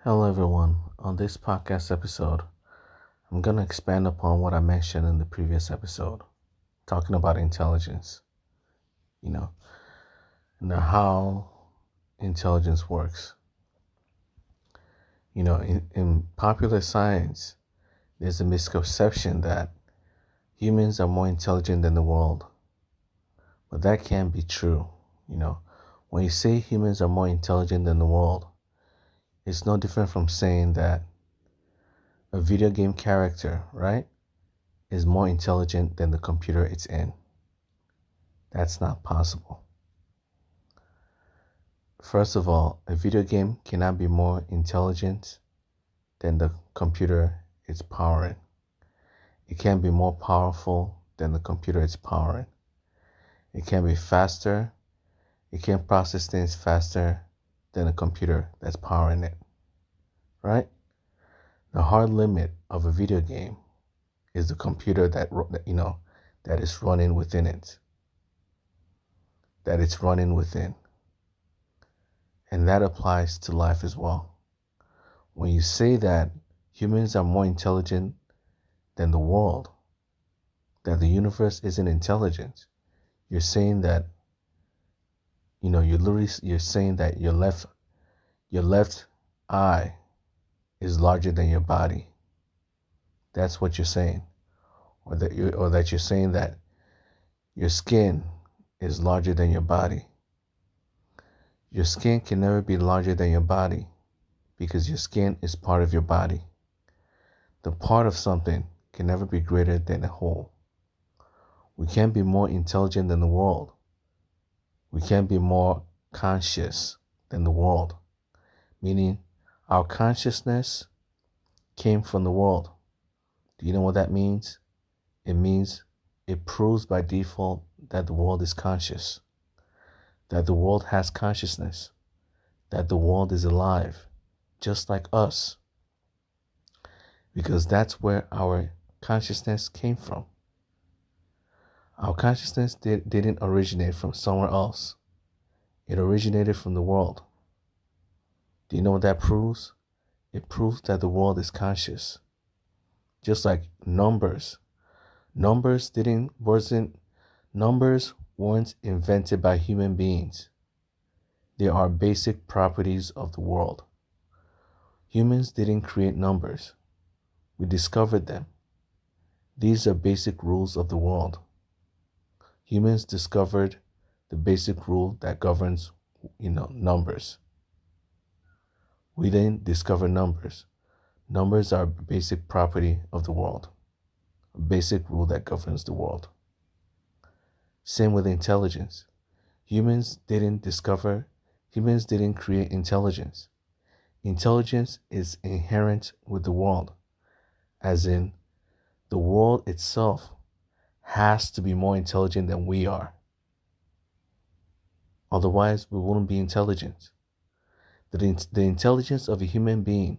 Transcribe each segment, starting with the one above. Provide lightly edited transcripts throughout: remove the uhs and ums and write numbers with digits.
Hello, everyone. On this podcast episode, I'm going to expand upon what I mentioned in the previous episode, talking about intelligence, you know, and how intelligence works. In popular science, there's a misconception that humans are more intelligent than the world, but that can't be true. You know, when you say humans are more intelligent than the world, it's no different from saying that a video game character, right, is more intelligent than the computer it's in. That's not possible. First of all, a video game cannot be more intelligent than the computer it's powering. It can't be more powerful than the computer it's powering. It can be faster. It can process things faster than a computer that's powering it. Right? The hard limit of a video game is the computer that is running within it. That it's running within. And that applies to life as well. When you say that humans are more intelligent than the world, that the universe isn't intelligent, you're saying that, you're saying that your left eye is larger than your body. That's what you're saying. Or that you're saying that your skin is larger than your body. Your skin can never be larger than your body because your skin is part of your body. The part of something can never be greater than a whole. We can't be more intelligent than the world. We can't be more conscious than the world, meaning our consciousness came from the world. Do you know what that means? It proves by default that the world is conscious, that the world has consciousness, that the world is alive, just like us, because that's where our consciousness came from. Our consciousness didn't originate from somewhere else. It originated from the world. Do you know what that proves? It proves that the world is conscious. Just like numbers. Numbers weren't invented by human beings. They are basic properties of the world. Humans didn't create numbers. We discovered them. These are basic rules of the world. Humans discovered the basic rule that governs, numbers. We didn't discover numbers. Numbers are a basic property of the world, a basic rule that governs the world. Same with intelligence. Humans didn't create intelligence. Intelligence is inherent with the world, as in, the world itself has to be more intelligent than we are. Otherwise, we wouldn't be intelligent. The intelligence of a human being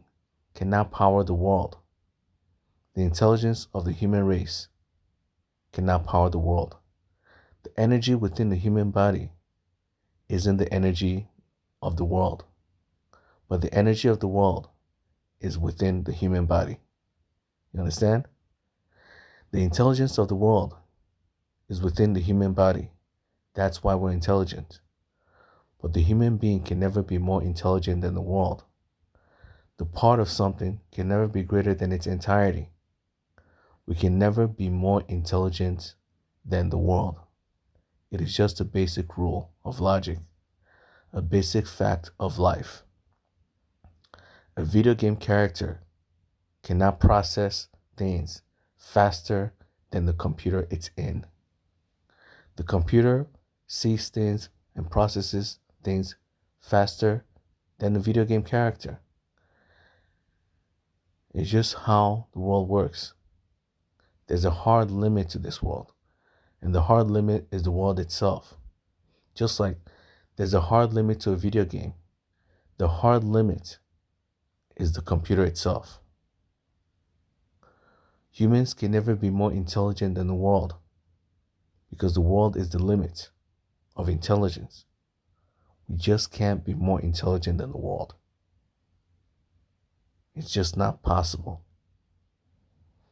cannot power the world. The intelligence of the human race cannot power the world. The energy within the human body isn't the energy of the world, but the energy of the world is within the human body. You understand? The intelligence of the world is within the human body. That's why we're intelligent. But the human being can never be more intelligent than the world. The part of something can never be greater than its entirety. We can never be more intelligent than the world. It is just a basic rule of logic, a basic fact of life. A video game character cannot process things faster than the computer it's in. The computer sees things and processes things faster than the video game character. It's just how the world works. There's a hard limit to this world, and the hard limit is the world itself. Just like there's a hard limit to a video game, the hard limit is the computer itself. Humans can never be more intelligent than the world because the world is the limit of intelligence. We just can't be more intelligent than the world. It's just not possible.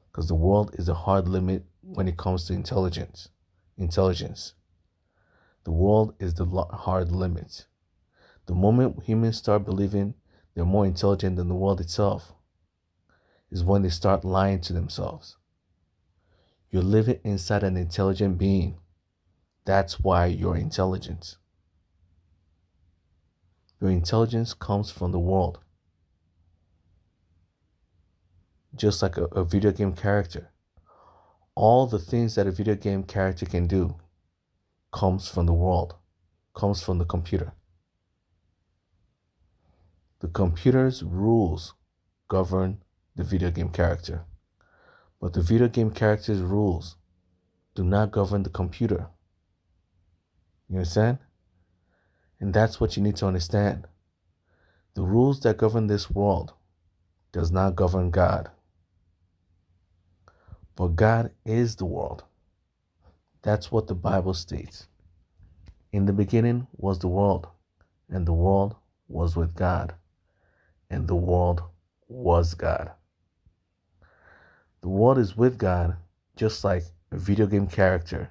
Because the world is a hard limit when it comes to intelligence. Intelligence. The world is the hard limit. The moment humans start believing they're more intelligent than the world itself is when they start lying to themselves. You're living inside an intelligent being. That's why you're intelligent. Your intelligence comes from the world. Just like a video game character. All the things that a video game character can do comes from the world, comes from the computer. The computer's rules govern the video game character, but the video game character's rules do not govern the computer. You understand? And that's what you need to understand. The rules that govern this world does not govern God. But God is the world. That's what the Bible states. In the beginning was the world, and the world was with God, and the world was God. The world is with God just like a video game character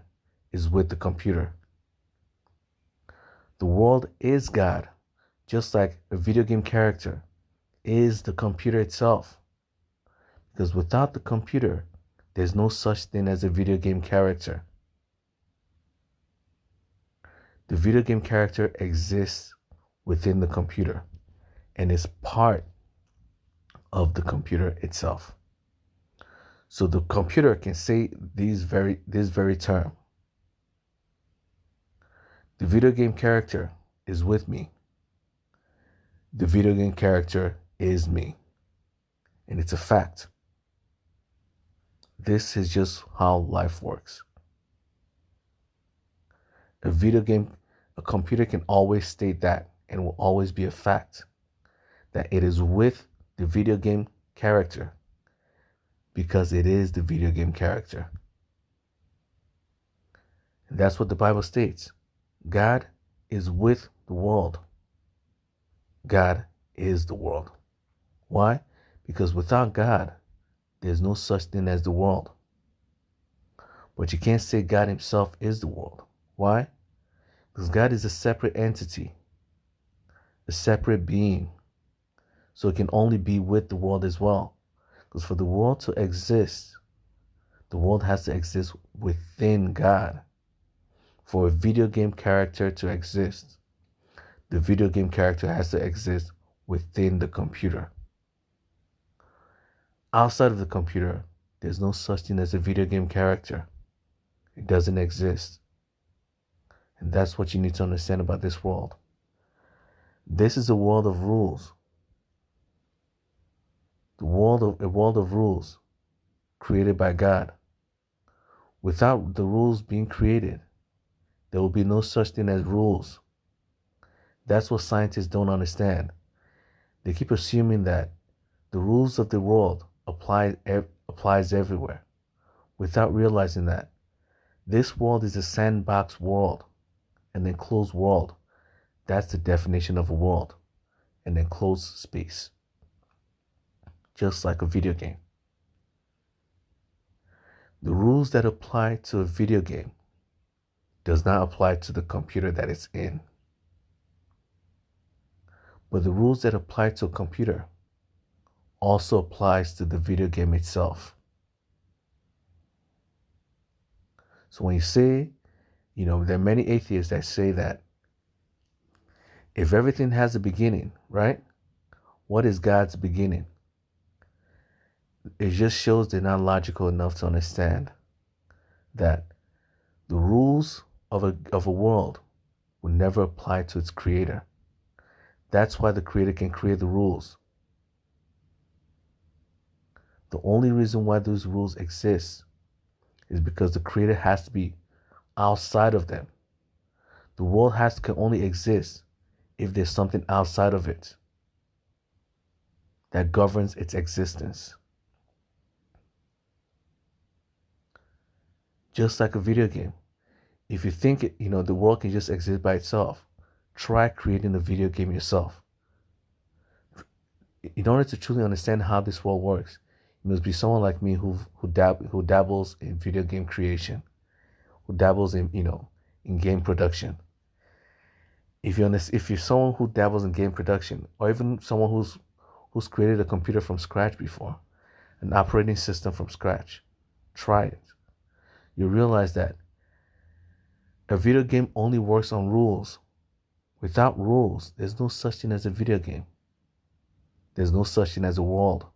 is with the computer. The world is God just like a video game character is the computer itself. Because without the computer, there's no such thing as a video game character. The video game character exists within the computer and is part of the computer itself. So the computer can say this very term. The video game character is with me. The video game character is me. And it's a fact. This is just how life works. A computer can always state that and will always be a fact that it is with the video game character because it is the video game character. And that's what the Bible states. God is with the world. God is the world. Why? Because without God, there's no such thing as the world. But you can't say God himself is the world. Why? Because God is a separate entity, a separate being. So it can only be with the world as well. Because for the world to exist, the world has to exist within God. For a video game character to exist, the video game character has to exist within the computer. Outside of the computer, there's no such thing as a video game character. It doesn't exist. And that's what you need to understand about this world. This is a world of rules. A world of rules created by God. Without the rules being created, there will be no such thing as rules. That's what scientists don't understand. They keep assuming that the rules of the world applies everywhere, without realizing that this world is a sandbox world, an enclosed world. That's the definition of a world, an enclosed space, just like a video game. The rules that apply to a video game does not apply to the computer that it's in. But the rules that apply to a computer also applies to the video game itself. So when you say, there are many atheists that say that if everything has a beginning, right? What is God's beginning? It just shows they're not logical enough to understand that the rules of a world will never apply to its creator. That's why the creator can create the rules. The only reason why those rules exist is because the creator has to be outside of them. The world can only exist if there's something outside of it that governs its existence. Just like a video game. If you think the world can just exist by itself, try creating a video game yourself. in order to truly understand how this world works, you must be someone like me who dabbles in video game creation, who dabbles in in game production. If you're someone who dabbles in game production, or even someone who's created a computer from scratch before, an operating system from scratch, try it. You realize that a video game only works on rules. Without rules, there's no such thing as a video game. There's no such thing as a world.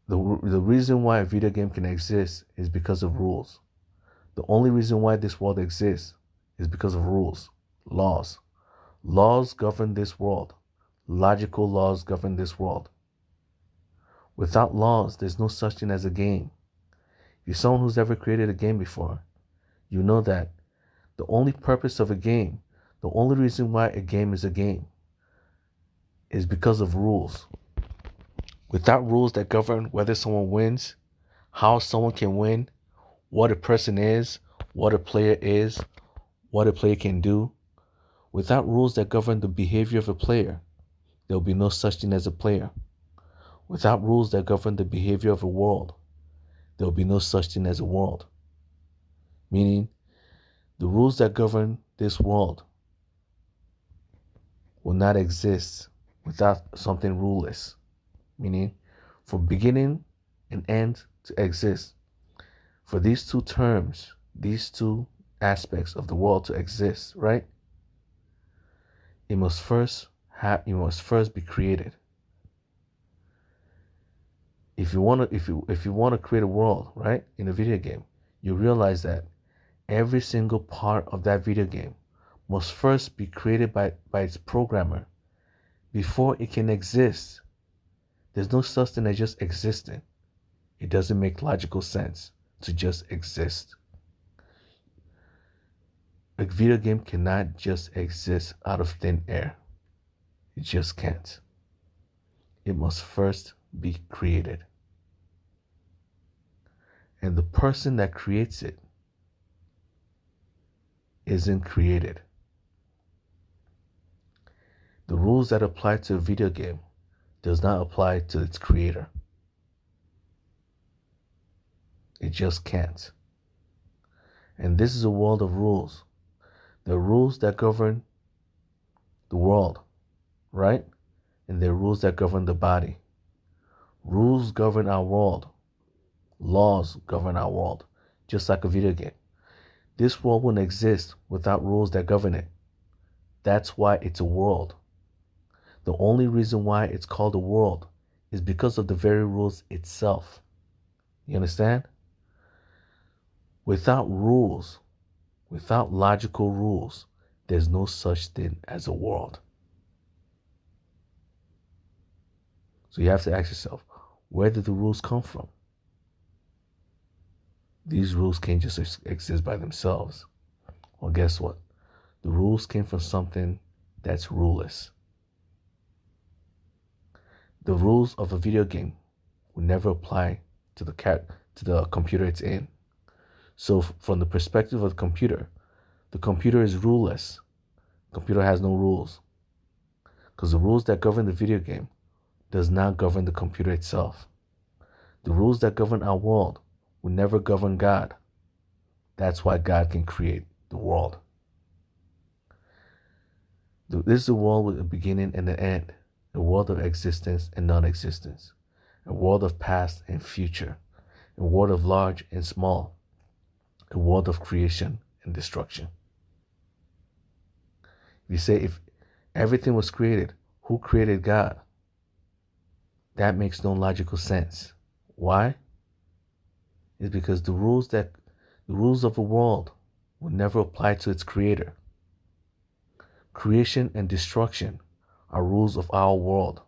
The reason why a video game can exist is because of rules. The only reason why this world exists is because of rules, laws. Laws govern this world. Logical laws govern this world. Without laws, there's no such thing as a game. If you're someone who's ever created a game before, you know that the only purpose of a game, the only reason why a game is because of rules. Without rules that govern whether someone wins, how someone can win, what a person is, what a player is, what a player can do, without rules that govern the behavior of a player, there will be no such thing as a player. Without rules that govern the behavior of a world, there will be no such thing as a world. Meaning, the rules that govern this world will not exist without something ruleless. Meaning, for beginning and end to exist, for these two terms, these two aspects of the world to exist, right? It must first be created. If you want to create a world, right, in a video game, you realize that every single part of that video game must first be created by its programmer before it can exist. There's no such thing as just existing. It doesn't make logical sense to just exist. A video game cannot just exist out of thin air. It just can't. It must first be created. And the person that creates it isn't created. The rules that apply to a video game does not apply to its creator. It just can't. And this is a world of rules. The rules that govern the world, right? And there are rules that govern the body. Rules govern our world. Laws govern our world, just like a video game. This world wouldn't exist without rules that govern it. That's why it's a world. The only reason why it's called a world is because of the very rules itself. You understand? Without rules, without logical rules, there's no such thing as a world. So you have to ask yourself, where did the rules come from? These rules can't just exist by themselves. Well, guess what? The rules came from something that's ruleless. The rules of a video game will never apply to the computer it's in. So from the perspective of the computer is ruleless. The computer has no rules. Because the rules that govern the video game does not govern the computer itself. The rules that govern our world will never govern God. That's why God can create the world. This is a world with a beginning and an end, a world of existence and non-existence, a world of past and future, a world of large and small, a world of creation and destruction. You say, if everything was created, who created God? That makes no logical sense. Why? It's because the rules of the world will never apply to its creator. Creation and destruction are rules of our world.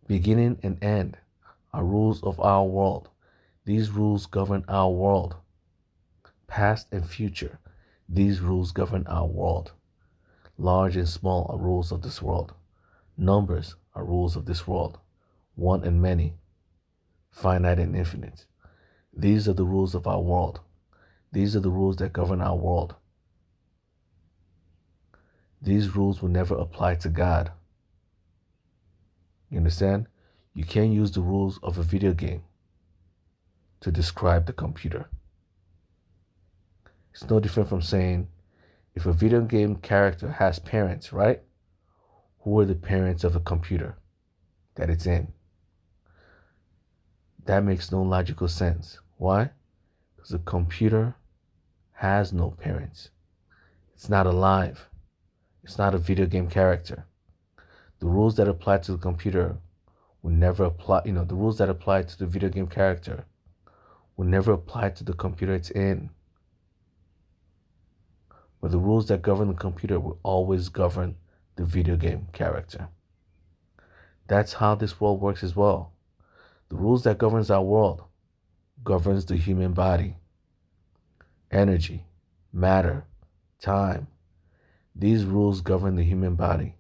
Beginning and end are rules of our world. These rules govern our world. Past and future, these rules govern our world. Large and small are rules of this world. Numbers are rules of this world. One and many, finite and infinite. These are the rules of our world. These are the rules that govern our world. These rules will never apply to God. understand? You can't use the rules of a video game to describe the computer. It's no different from saying if a video game character has parents, right? Who are the parents of a computer that it's in? That makes no logical sense. Why? Because the computer has no parents. It's not alive. It's not a video game character. The rules that apply to the computer will never apply, the rules that apply to the video game character will never apply to the computer it's in. But the rules that govern the computer will always govern the video game character. That's how this world works as well. The rules that governs our world governs the human body. Energy, matter, time. These rules govern the human body.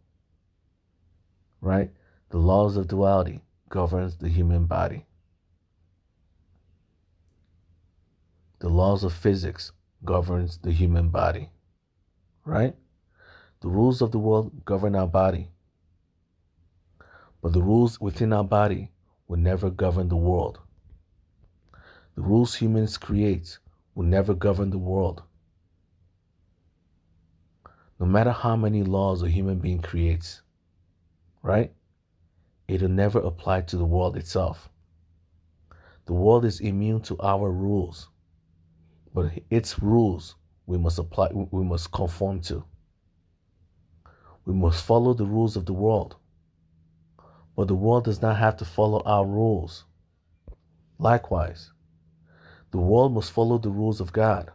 Right? The laws of duality governs the human body. The laws of physics governs the human body. Right? The rules of the world govern our body. But the rules within our body will never govern the world. The rules humans create will never govern the world. No matter how many laws a human being creates, right? It'll never apply to the world itself. The world is immune to our rules, but its rules we must conform to. We must follow the rules of the world, but the world does not have to follow our rules. Likewise, the world must follow the rules of God,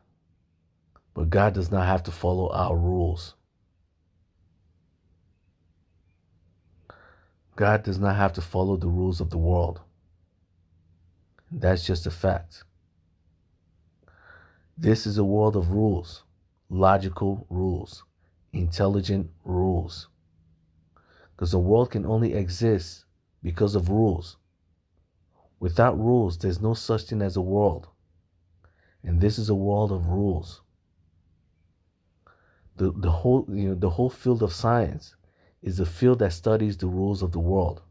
but God does not have to follow our rules. God does not have to follow the rules of the world. That's just a fact. This is a world of rules, logical rules, intelligent rules. Because the world can only exist because of rules. Without rules, there's no such thing as a world. And this is a world of rules. The whole field of science is a field that studies the rules of the world.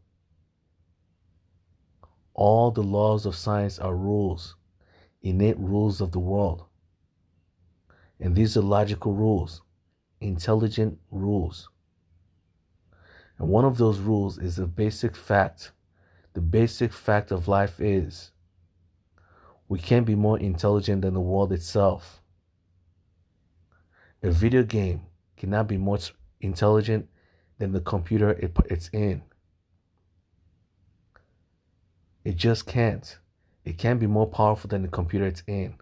All the laws of science are rules, innate rules of the world. And these are logical rules, intelligent rules. And one of those rules is a basic fact. The basic fact of life is we can't be more intelligent than the world itself. A video game cannot be more intelligent than the computer it's in. It just can't. It can't be more powerful than the computer it's in.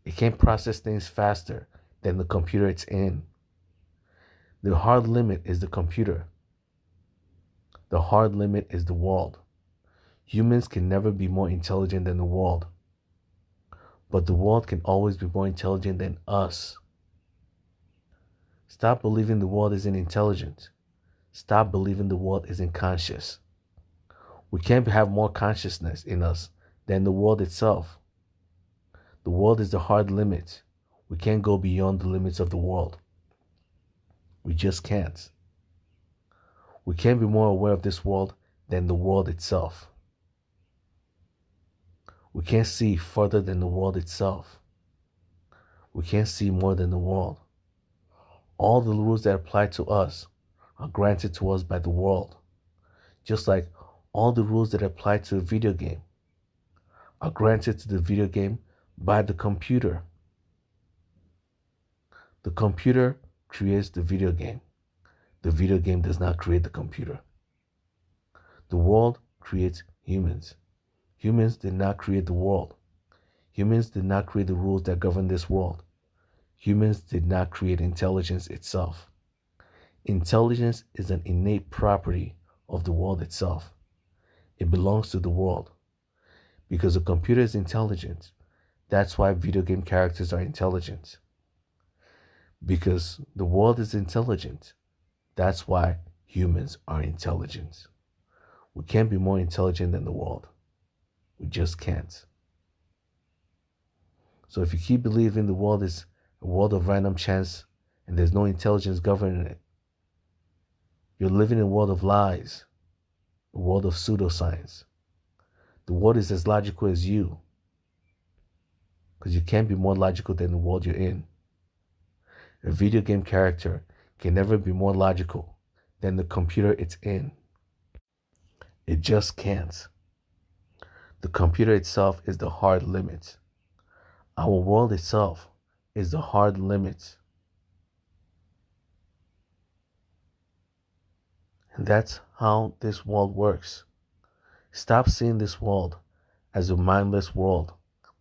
It can't process things faster than the computer it's in. The hard limit is the computer. The hard limit is the world. Humans can never be more intelligent than the world. But the world can always be more intelligent than us. Stop believing the world isn't intelligent. Stop believing the world isn't conscious. We can't have more consciousness in us than the world itself. The world is the hard limit. We can't go beyond the limits of the world. We just can't. We can't be more aware of this world than the world itself. We can't see further than the world itself. We can't see more than the world. All the rules that apply to us are granted to us by the world. Just like all the rules that apply to a video game are granted to the video game by the computer. The computer creates the video game. The video game does not create the computer. The world creates humans. Humans did not create the world. Humans did not create the rules that govern this world. Humans did not create intelligence itself. Intelligence is an innate property of the world itself. It belongs to the world. Because a computer is intelligent, that's why video game characters are intelligent. Because the world is intelligent, that's why humans are intelligent. We can't be more intelligent than the world. We just can't. So if you keep believing the world is a world of random chance and there's no intelligence governing it, you're living in a world of lies. a world of pseudoscience. The world is as logical as you, because you can't be more logical than the world you're in. A video game character can never be more logical than the computer it's in. It just can't. The computer itself is the hard limit. Our world itself is the hard limit. And that's how this world works. Stop seeing this world as a mindless world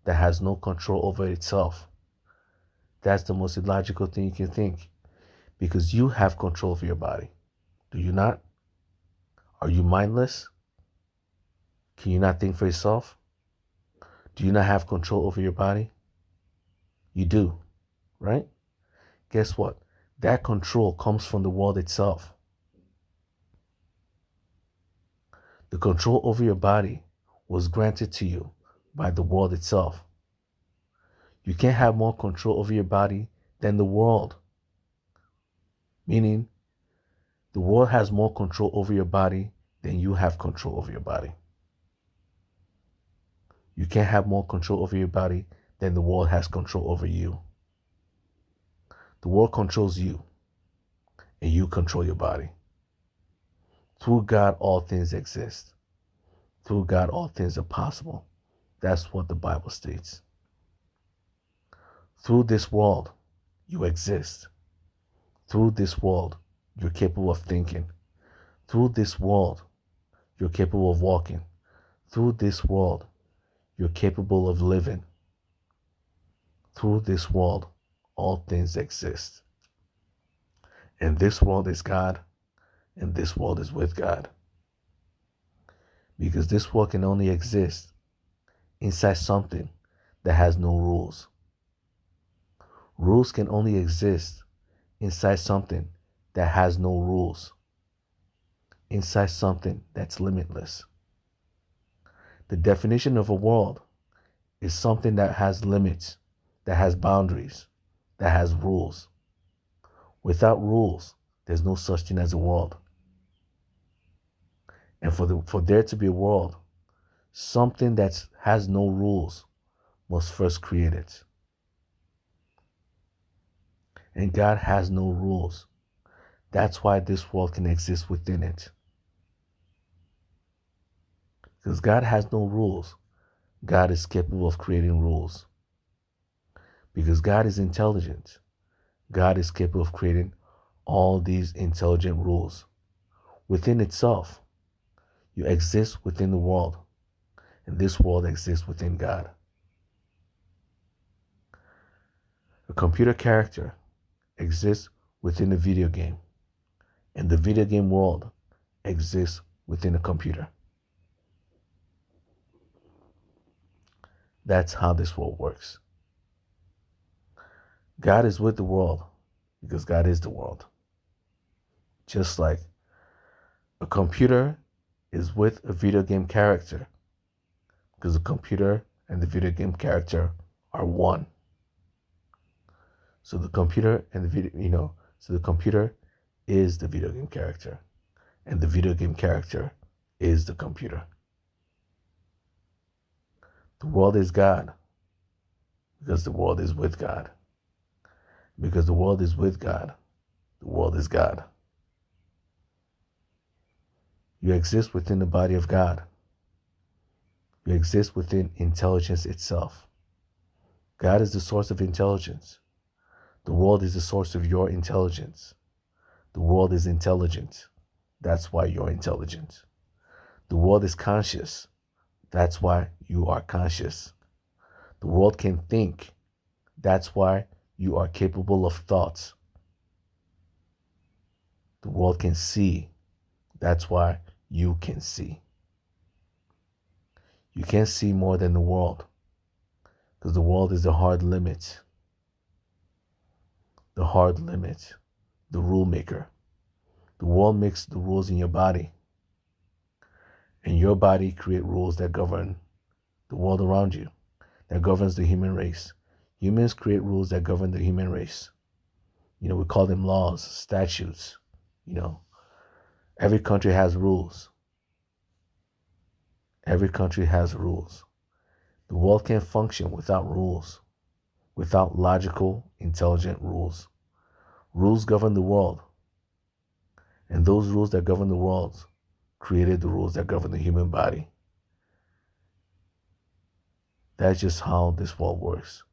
that has no control over itself. That's the most illogical thing you can think, because you have control over your body. Do you not? Are you mindless? Can you not think for yourself? Do you not have control over your body? You do, right? Guess what? That control comes from the world itself. The control over your body was granted to you by the world itself. You can't have more control over your body than the world. Meaning, the world has more control over your body than you have control over your body. You can't have more control over your body than the world has control over you. The world controls you, and you control your body. Through God, all things exist. Through God, all things are possible. That's what the Bible states. Through this world, you exist. Through this world, you're capable of thinking. Through this world, you're capable of walking. Through this world, you're capable of living. Through this world, all things exist. And this world is God, and this world is with God. Because this world can only exist inside something that has no rules. Rules can only exist inside something that has no rules. Inside something that's limitless. The definition of a world is something that has limits, that has boundaries, that has rules. Without rules, there's no such thing as a world. And for there to be a world, something that has no rules must first create it. And God has no rules. That's why this world can exist within it. Because God has no rules, God is capable of creating rules. Because God is intelligent, God is capable of creating all these intelligent rules. Within itself, you exist within the world, and this world exists within God. A computer character exists within a video game, and the video game world exists within a computer. That's how this world works. God is with the world because God is the world. Just like a computer is with a video game character because the computer and the video game character are one. So the computer and so the computer is the video game character, and the video game character is the computer. The world is God because the world is with God. Because the world is with God, the world is God. You exist within the body of God. You exist within intelligence itself. God is the source of intelligence. The world is the source of your intelligence. The world is intelligent. That's why you're intelligent. The world is conscious. That's why you are conscious. The world can think. That's why you are capable of thoughts. The world can see. That's why you can see. You can't see more than the world because the world is the hard limit. The hard limit. The rule maker. The world makes the rules in your body. And your body creates rules that govern the world around you, that governs the human race. Humans create rules that govern the human race. We call them laws, statutes. Every country has rules. Every country has rules. The world can't function without rules, without logical, intelligent rules. Rules govern the world, and those rules that govern the world created the rules that govern the human body. That's just how this world works.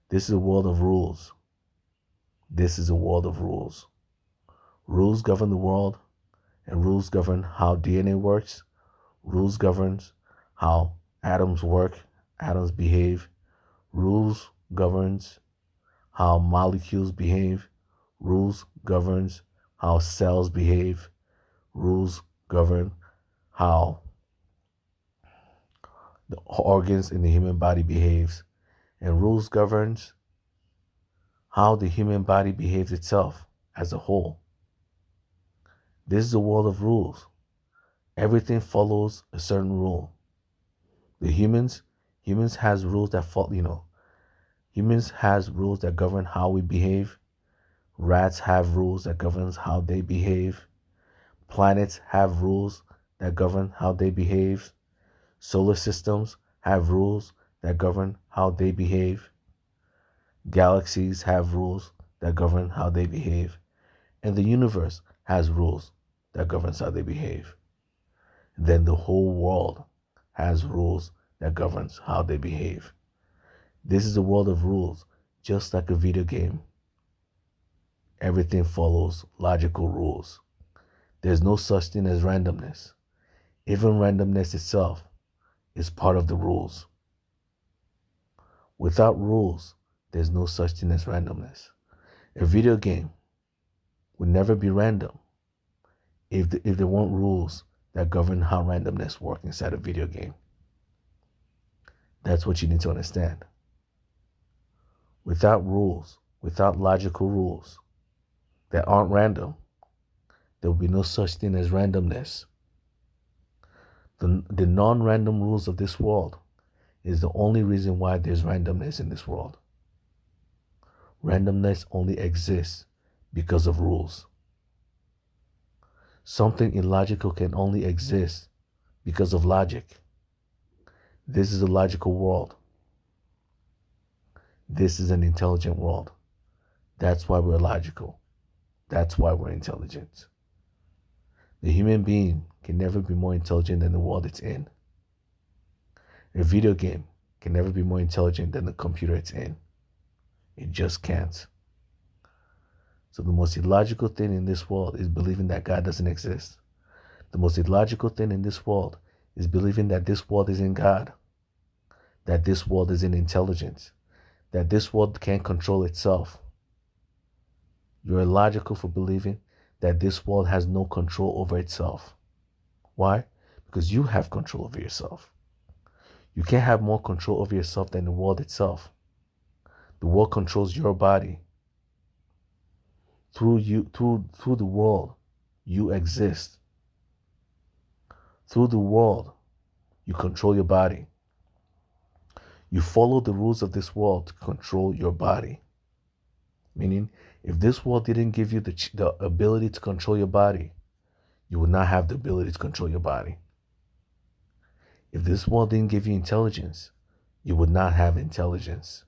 This is a world of rules. This is a world of rules. Rules govern the world, and rules govern how DNA works. Rules governs how atoms work, atoms behave. Rules governs how molecules behave. Rules governs how cells behave. Rules govern how the organs in the human body behaves. And rules governs how the human body behaves itself as a whole. This is a world of rules. Everything follows a certain rule. The humans has rules that follow, humans has rules that govern how we behave. Rats have rules that governs how they behave. Planets have rules that govern how they behave. Solar systems have rules that govern how they behave. Galaxies have rules that govern how they behave. And the universe has rules that governs how they behave. Then the whole world has rules that governs how they behave. This is a world of rules, just like a video game. Everything follows logical rules. There's no such thing as randomness. Even randomness itself is part of the rules. Without rules, there's no such thing as randomness. A video game would never be random if there weren't rules that govern how randomness works inside a video game. That's what you need to understand. Without rules, without logical rules that aren't random, there will be no such thing as randomness. The non-random rules of this world is the only reason why there's randomness in this world. Randomness only exists because of rules. Something illogical can only exist because of logic. This is a logical world. This is an intelligent world. That's why we're logical. That's why we're intelligent. The human being can never be more intelligent than the world it's in. A video game can never be more intelligent than the computer it's in. It just can't. So the most illogical thing in this world is believing that God doesn't exist. The most illogical thing in this world is believing that this world isn't God, that this world isn't intelligent, that this world can't control itself. You're illogical for believing that this world has no control over itself. Why? Because you have control over yourself. You can't have more control over yourself than the world itself. The world controls your body. Through the world, you exist. Through the world, you control your body. You follow the rules of this world to control your body. Meaning, if this world didn't give you the ability to control your body, you would not have the ability to control your body. If this world didn't give you intelligence, you would not have intelligence.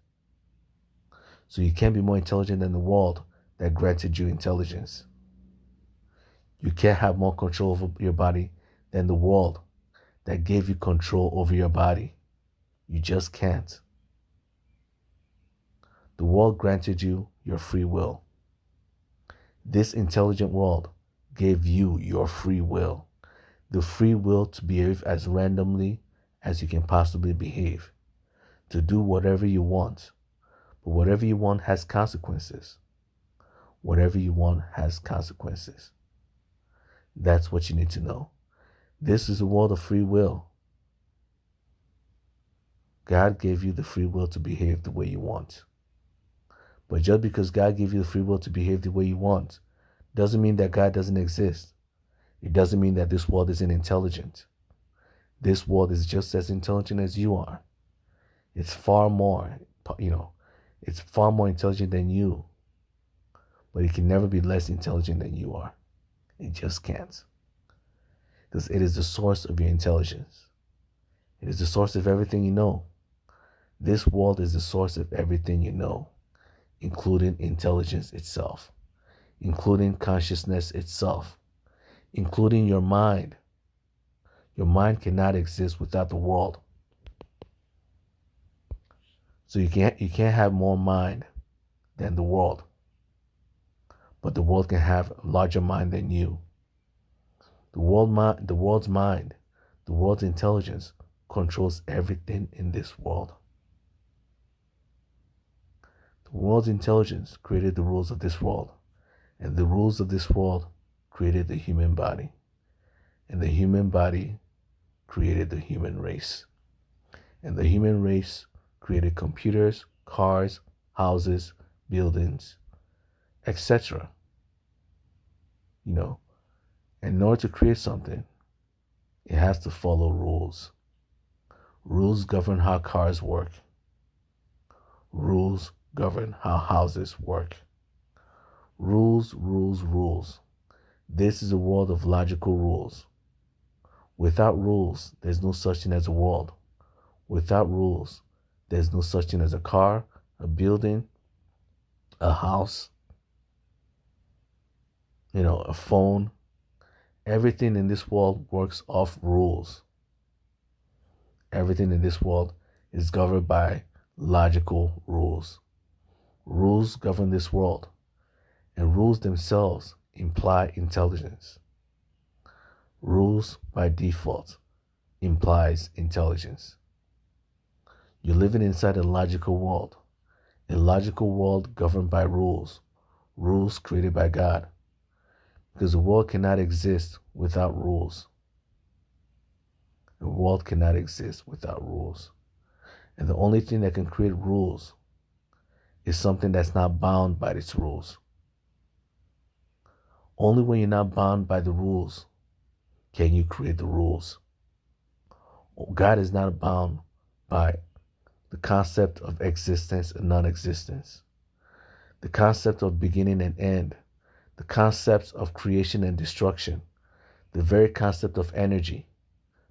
So you can't be more intelligent than the world that granted you intelligence. You can't have more control over your body than the world that gave you control over your body. You just can't. The world granted you your free will. This intelligent world gave you your free will. The free will to behave as randomly as you can possibly behave. To do whatever you want. But whatever you want has consequences. Whatever you want has consequences. That's what you need to know. This is a world of free will. God gave you the free will to behave the way you want. But just because God gave you the free will to behave the way you want, doesn't mean that God doesn't exist. It doesn't mean that this world isn't intelligent. This world is just as intelligent as you are. It's far more, it's far more intelligent than you. But it can never be less intelligent than you are. It just can't. Because it is the source of your intelligence. It is the source of everything you know. This world is the source of everything you know, including intelligence itself, including consciousness itself, including your mind. Your mind cannot exist without the world. So you can't have more mind than the world. But the world can have a larger mind than you. The world's mind, the world's intelligence controls everything in this world. The world's intelligence created the rules of this world, and the rules of this world created the human body, and the human body created the human race, and the human race created computers, cars, houses, buildings, etc. You know, in order to create something, it has to follow rules. Rules govern how cars work. Rules govern how houses work. Rules, rules, rules. This is a world of logical rules. Without rules, there's no such thing as a world. Without rules, there's no such thing as a car, a building, a house, a phone. Everything in this world works off rules. Everything in this world is governed by logical rules. Rules govern this world, and rules themselves imply intelligence. Rules by default implies intelligence. You're living inside a logical world governed by rules, rules created by God, because the world cannot exist without rules. The world cannot exist without rules. And the only thing that can create rules is something that's not bound by its rules. Only when you're not bound by the rules can you create the rules. God is not bound by the concept of existence and non-existence, the concept of beginning and end, the concepts of creation and destruction, the very concept of energy,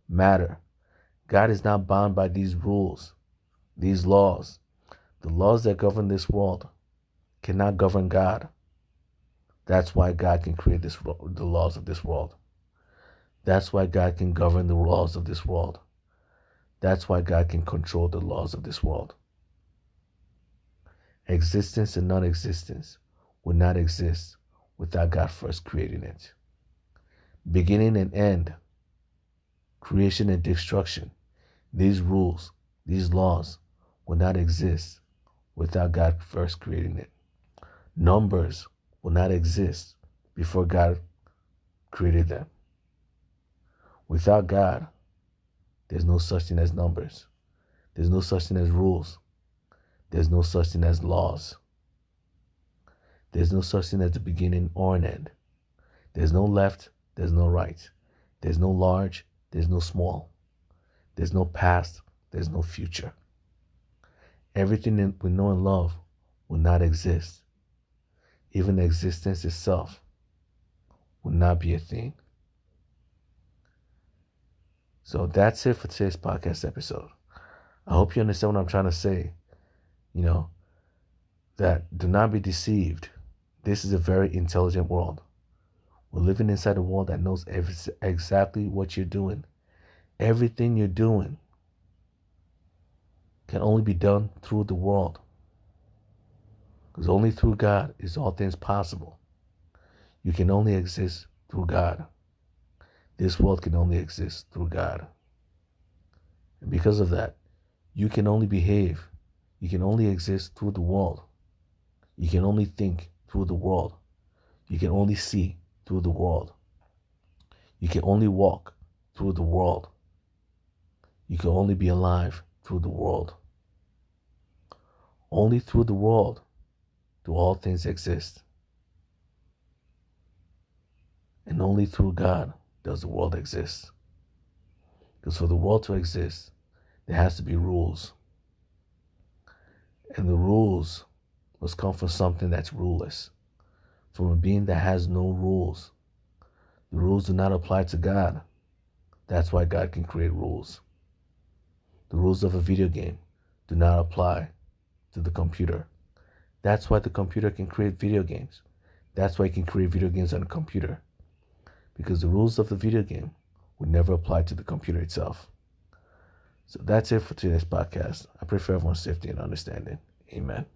matter. God is not bound by these rules, these laws. The laws that govern this world cannot govern God. That's why God can create the laws of this world. That's why God can govern the laws of this world. That's why God can control the laws of this world. Existence and non-existence would not exist without God first creating it. Beginning and end, creation and destruction, these rules, these laws would not exist without God first creating it. Numbers will not exist before God created them. Without God, there's no such thing as numbers. There's no such thing as rules. There's no such thing as laws. There's no such thing as a beginning or an end. There's no left, there's no right. There's no large, there's no small. There's no past, there's no future. Everything that we know and love will not exist. Even existence itself will not be a thing. So that's it for today's podcast episode. I hope you understand what I'm trying to say. That do not be deceived. This is a very intelligent world. We're living inside a world that knows exactly what you're doing. Everything you're doing can only be done through the world. Because only through God is all things possible. You can only exist through God. This world can only exist through God. And because of that, you can only behave. You can only exist through the world. You can only think through the world. You can only see through the world. You can only walk through the world. You can only be alive through the world. Only through the world do all things exist. And only through God does the world exist. Because for the world to exist, there has to be rules. And the rules must come from something that's ruleless, from a being that has no rules. The rules do not apply to God. That's why God can create rules. The rules of a video game do not apply to the computer. That's why the computer can create video games. That's why it can create video games on a computer. Because the rules of the video game would never apply to the computer itself. So that's it for today's podcast. I pray for everyone's safety and understanding. Amen.